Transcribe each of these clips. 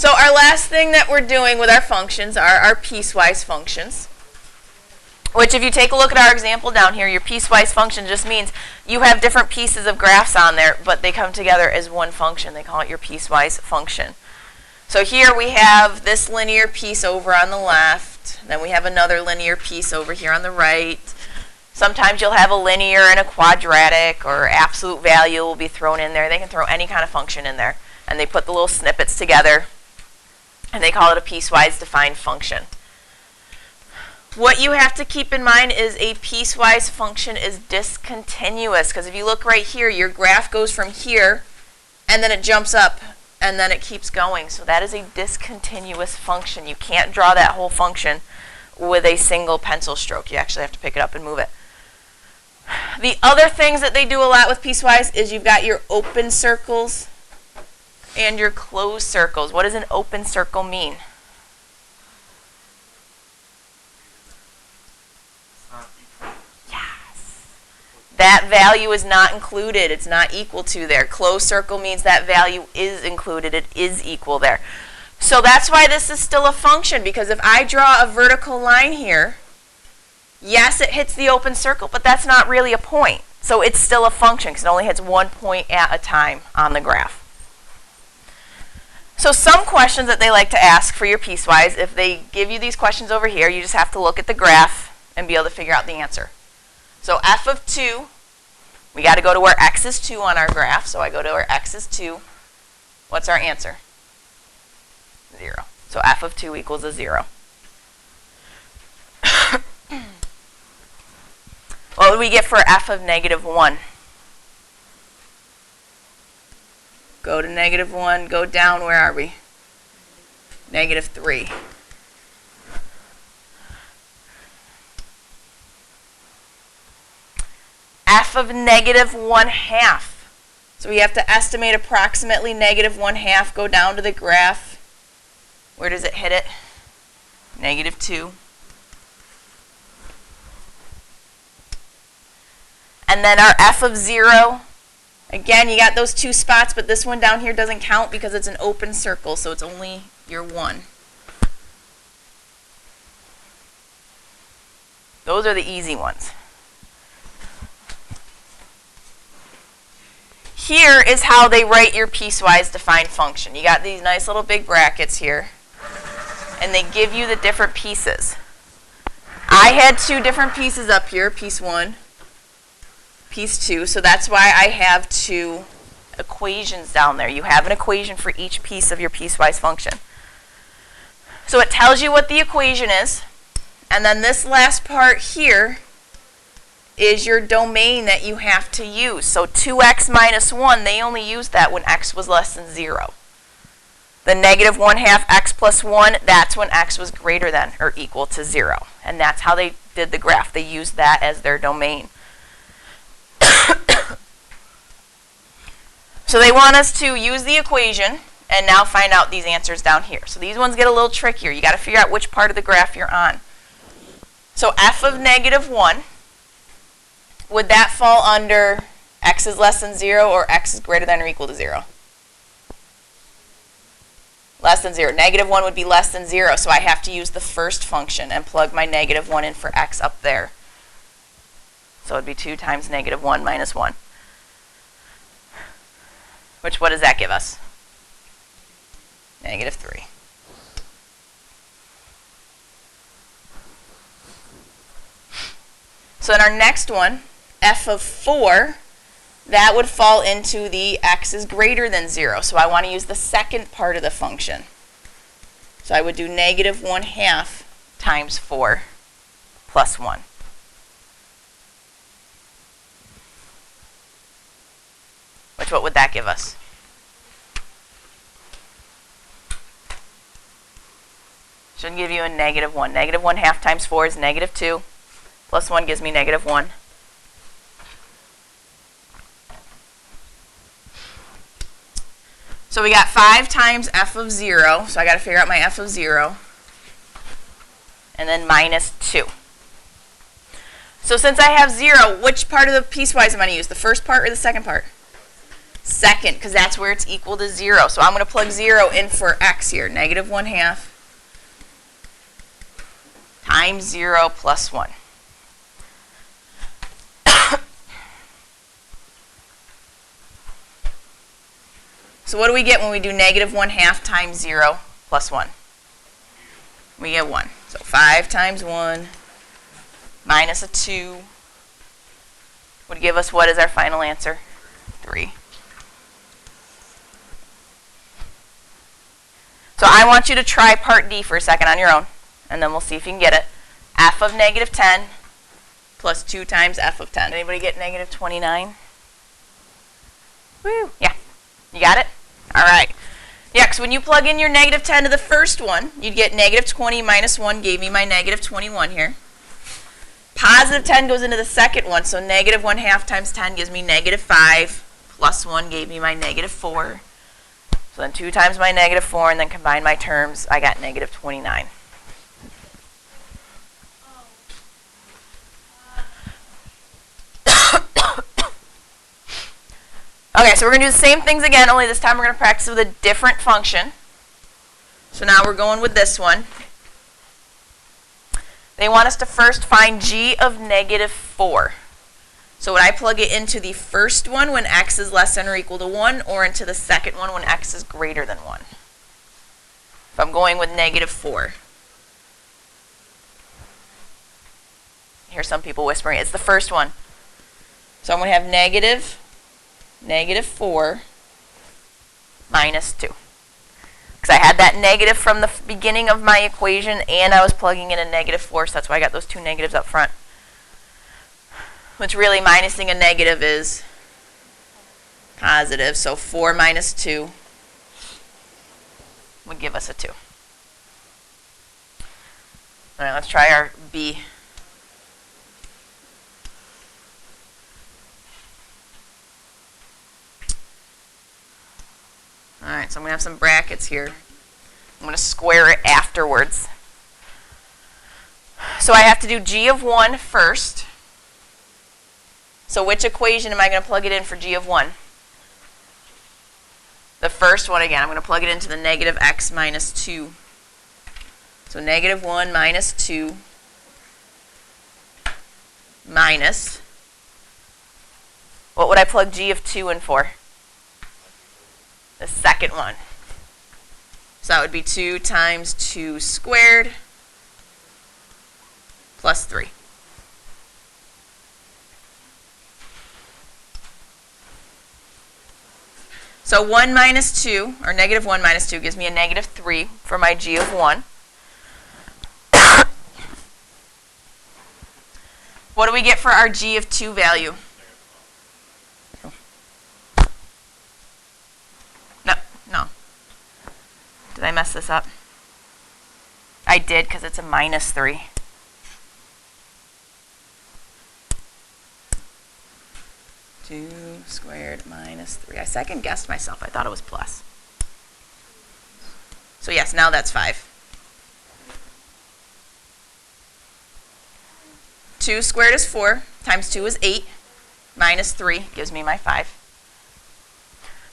So our last thing that we're doing with our functions are our piecewise functions, which if you take a look at our example down here, your piecewise function just means you have different pieces of graphs on there, but they come together as one function. They call it your piecewise function. So here we have this linear piece over on the left, then we have another linear piece over here on the right. Sometimes you'll have a linear and a quadratic, or absolute value will be thrown in there. They can throw any kind of function in there, and they put the little snippets together, and they call it a piecewise defined function. What you have to keep in mind is a piecewise function is discontinuous, because if you look right here, your graph goes from here, and then it jumps up, and then it keeps going. So that is a discontinuous function. You can't draw that whole function with a single pencil stroke. You actually have to pick it up and move it. The other things that they do a lot with piecewise is you've got your open circles and your closed circles. What does an open circle mean? Yes. That value is not included. It's not equal to there. Closed circle means that value is included. It is equal there. So that's why this is still a function, because if I draw a vertical line here, yes, it hits the open circle, but that's not really a point. So it's still a function because it only hits one point at a time on the graph. So some questions that they like to ask for your piecewise, if they give you these questions over here, you just have to look at the graph and be able to figure out the answer. So f of 2, we got to go to where x is 2 on our graph. So I go to where x is 2. What's our answer? 0. So f of 2 equals a 0. What would we get for f of negative 1? Go to negative 1, go down, where are we? Negative 3. F of negative 1/2. So we have to estimate approximately negative 1/2, go down to the graph. Where does it hit it? Negative 2. And then our f of 0, again, you got those two spots, but this one down here doesn't count because it's an open circle, so it's only your 1. Those are the easy ones. Here is how they write your piecewise defined function. You got these nice little big brackets here, and they give you the different pieces. I had 2 different pieces up here, piece 1. Piece 2, so that's why I have 2 equations down there. You have an equation for each piece of your piecewise function. So it tells you what the equation is, and then this last part here is your domain that you have to use. So 2x minus 1, they only used that when x was less than 0. The negative 1/2 x plus 1, that's when x was greater than or equal to 0. And that's how they did the graph. They used that as their domain. So they want us to use the equation and now find out these answers down here. So these ones get a little trickier. You got to figure out which part of the graph you're on. So f of negative 1, would that fall under x is less than 0 or x is greater than or equal to 0? Less than 0. Negative 1 would be less than 0, so I have to use the first function and plug my negative 1 in for x up there. So it would be 2 times negative 1 minus 1. Which, what does that give us? Negative 3. So in our next one, f of 4, that would fall into the x is greater than 0. So I want to use the second part of the function. So I would do negative 1/2 times 4 plus 1. Which, what would that give us? Should give you a negative 1. Negative 1/2 times 4 is negative 2. Plus 1 gives me negative 1. So we got 5 times f of 0. So I got to figure out my f of 0. And then minus 2. So since I have 0, which part of the piecewise am I going to use? The first part or the second part? second, because that's where it's equal to 0. So I'm going to plug 0 in for x here. Negative 1/2 times 0 plus 1. So what do we get when we do negative 1/2 times 0 plus 1? We get 1. So 5 times 1 minus a 2 would give us what is our final answer? 3. So I want you to try part D for a second on your own, and then we'll see if you can get it. F of negative 10 plus 2 times f of 10. Anybody get negative 29? Woo! Yeah. You got it? All right. Yeah, because when you plug in your negative 10 to the first one, you'd get negative 20 minus 1 gave me my negative 21 here. Positive 10 goes into the second one, so negative 1/2 times 10 gives me negative 5, plus 1 gave me my negative 4. So then 2 times my negative 4, and then combine my terms, I got negative 29. Okay, so we're going to do the same things again, only this time we're going to practice with a different function. So now we're going with this one. They want us to first find g of negative 4. So would I plug it into the first one when x is less than or equal to 1, or into the second one when x is greater than 1? If I'm going with negative 4. I hear some people whispering, it's the first one. So I'm going to have negative 4 minus 2. Because I had that negative from the beginning of my equation, and I was plugging in a negative 4, so that's why I got those 2 negatives up front. Which really, minusing a negative is positive, so 4 minus 2 would give us a 2. All right, let's try our B. All right, so I'm going to have some brackets here. I'm going to square it afterwards. So I have to do g of 1 first. So which equation am I going to plug it in for g of 1? The first one again. I'm going to plug it into the negative x minus 2. So negative 1 minus 2 minus, what would I plug g of 2 in for? The second one. So that would be 2 times 2 squared plus 3. So 1 minus 2, or negative 1 minus 2, gives me a negative 3 for my g of 1. What do we get for our g of 2 value? No. Did I mess this up? I did, because it's a minus 3. Two squared minus 3. I second guessed myself. I thought it was plus. So yes, now that's 5. 2 squared is 4, times 2 is 8, minus 3 gives me my 5.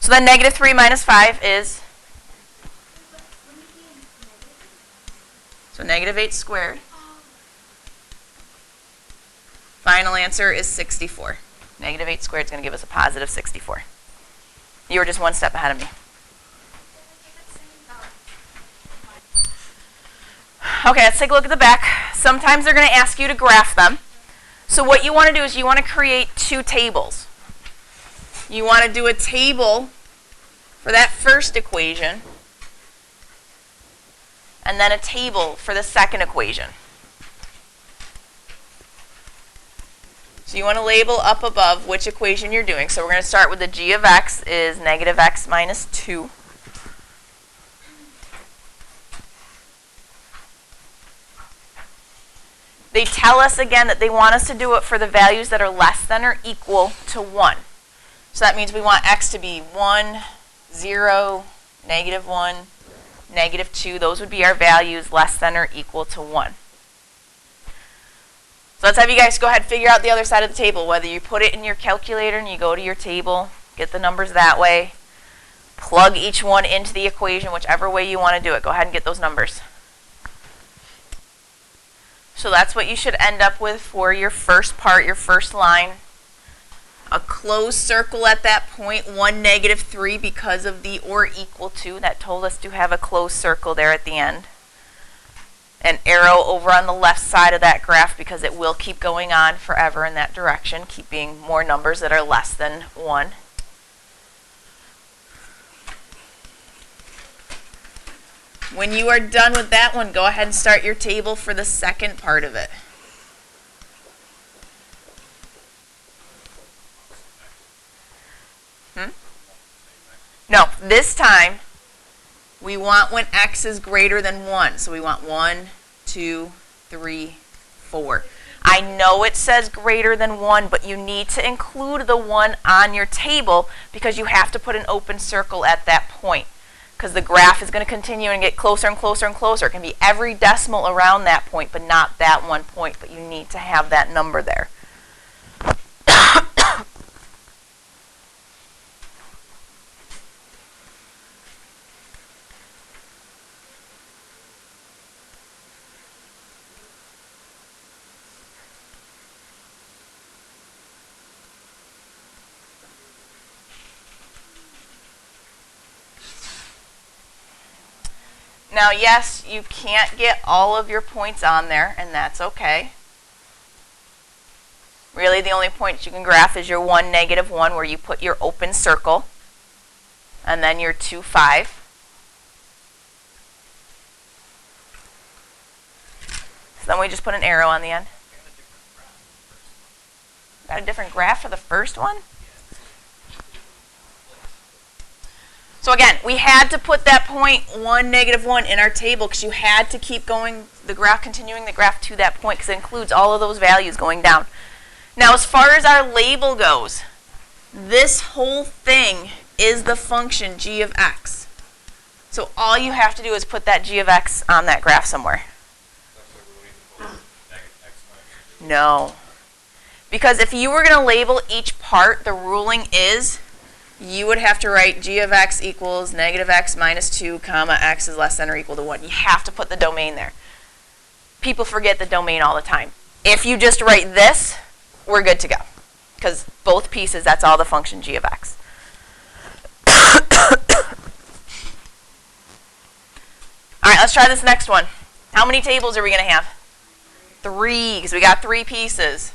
So then negative 3 minus 5 is, so negative 8 squared. Final answer is 64. Negative 8 squared is going to give us a positive 64. You were just one step ahead of me. Okay, let's take a look at the back. Sometimes they're going to ask you to graph them. So what you want to do is you want to create 2 tables. You want to do a table for that first equation, and then a table for the second equation. So you want to label up above which equation you're doing. So we're going to start with the g of x is negative x minus 2. They tell us again that they want us to do it for the values that are less than or equal to 1. So that means we want x to be 1, 0, negative 1, negative 2. Those would be our values less than or equal to 1. So let's have you guys go ahead and figure out the other side of the table, whether you put it in your calculator and you go to your table, get the numbers that way. Plug each one into the equation, whichever way you want to do it. Go ahead and get those numbers. So that's what you should end up with for your first part, your first line. A closed circle at that point, 1, -3, because of the or equal to. That told us to have a closed circle there at the end. An arrow over on the left side of that graph because it will keep going on forever in that direction, keeping more numbers that are less than 1. When you are done with that one, go ahead and start your table for the second part of it. No, this time we want when x is greater than 1. So we want 1, 2, 3, 4. I know it says greater than 1, but you need to include the 1 on your table because you have to put an open circle at that point. Because the graph is going to continue and get closer and closer and closer. It can be every decimal around that point, but not that one point. But you need to have that number there. Now, yes, you can't get all of your points on there, and that's okay. Really, the only points you can graph is your 1, -1, where you put your open circle, and then your 2, 5. So then we just put an arrow on the end. Got a different graph for the first one? So again, we had to put that point 1, -1 in our table because you had to keep going the graph, continuing the graph to that point because it includes all of those values going down. Now, as far as our label goes, this whole thing is the function g of x. So all you have to do is put that g of x on that graph somewhere. No. Because if you were going to label each part, the ruling is you would have to write g of x equals -x minus 2, comma, x is less than or equal to 1. You have to put the domain there. People forget the domain all the time. If you just write this, we're good to go. Because both pieces, that's all the function g of x. All right, let's try this next one. How many tables are we going to have? 3, because we got 3 pieces.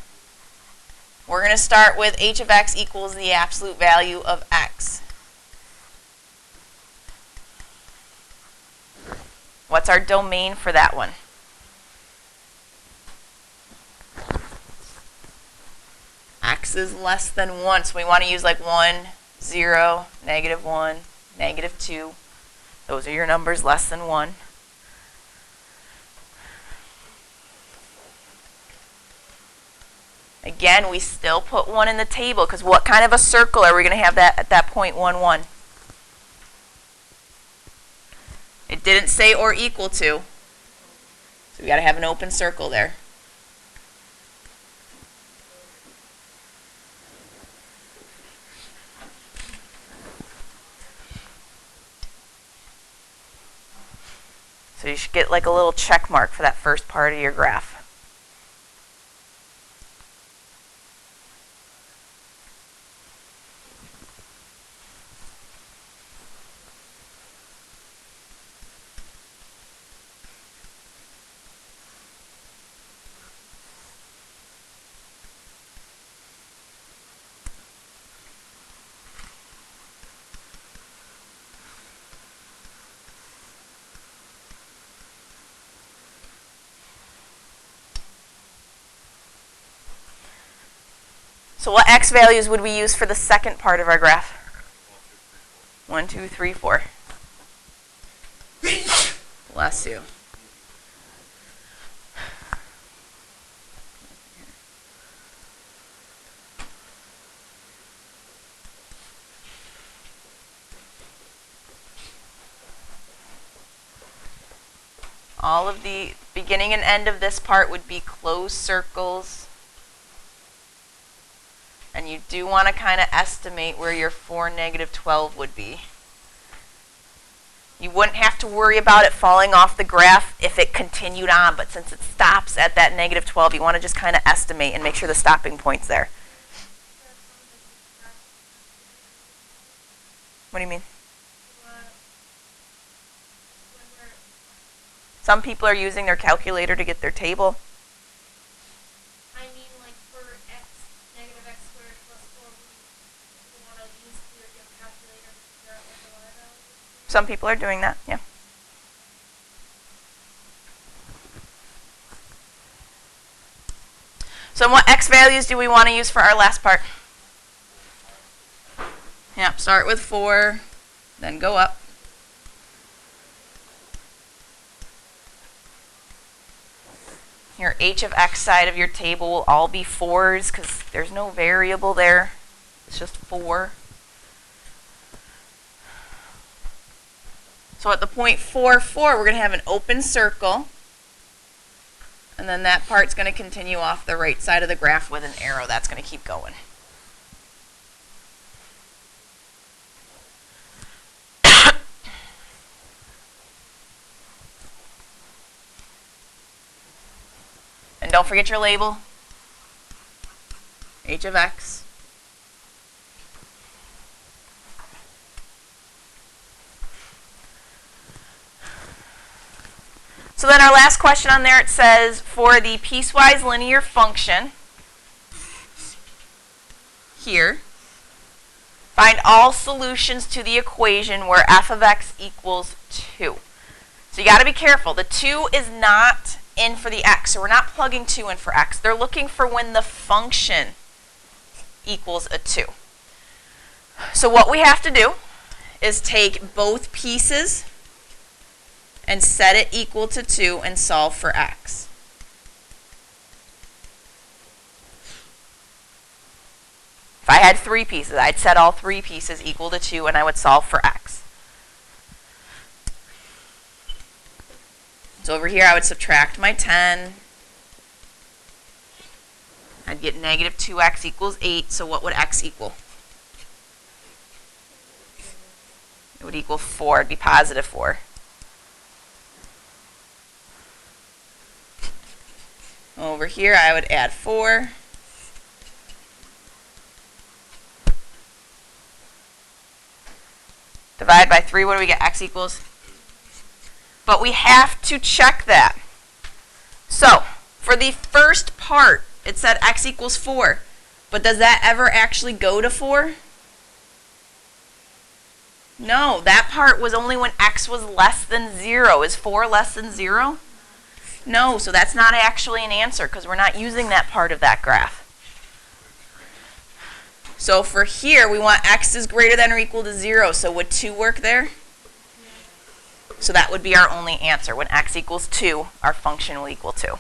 We're going to start with h of x equals the absolute value of x. What's our domain for that one? X is less than 1, so we want to use like 1, 0, -1, -2. Those are your numbers less than 1. Again, we still put 1 in the table because what kind of a circle are we going to have that at that point 1, 1? It didn't say or equal to. So we got to have an open circle there. So you should get like a little check mark for that first part of your graph. So what x values would we use for the second part of our graph? 1, 2, 3, 4. Bless you. All of the beginning and end of this part would be closed circles. And you do want to kind of estimate where your 4, negative 12 would be. You wouldn't have to worry about it falling off the graph if it continued on, but since it stops at that negative 12, you want to just kind of estimate and make sure the stopping point's there. What do you mean? Some people are using their calculator to get their table. I mean, like for x, negative x squared plus 4, we want to use your calculator to figure out what the y value is. Some people are doing that, yeah. So what x values do we want to use for our last part? Yeah, start with 4, then go up. Your h of x side of your table will all be 4s because there's no variable there. It's just 4. So at the point 4, 4, we're going to have an open circle. And then that part's going to continue off the right side of the graph with an arrow. That's going to keep going. And don't forget your label, h of x. So then our last question on there, it says, for the piecewise linear function here, find all solutions to the equation where f of x equals 2. So you got to be careful. The 2 is not in for the x, so we're not plugging 2 in for x. They're looking for when the function equals a 2. So what we have to do is take both pieces and set it equal to 2 and solve for x. If I had 3 pieces, I'd set all 3 pieces equal to 2 and I would solve for x. So over here I would subtract my 10. I'd get negative 2x equals 8, so what would x equal? It would equal 4, it'd be positive 4. Over here I would add 4. Divide by 3, what do we get? X equals? But we have to check that. So, for the first part, it said x equals 4. But does that ever actually go to 4? No, that part was only when x was less than 0. Is 4 less than 0? No, so that's not actually an answer because we're not using that part of that graph. So for here, we want x is greater than or equal to 0. So would 2 work there? So that would be our only answer. When x equals 2, our function will equal 2.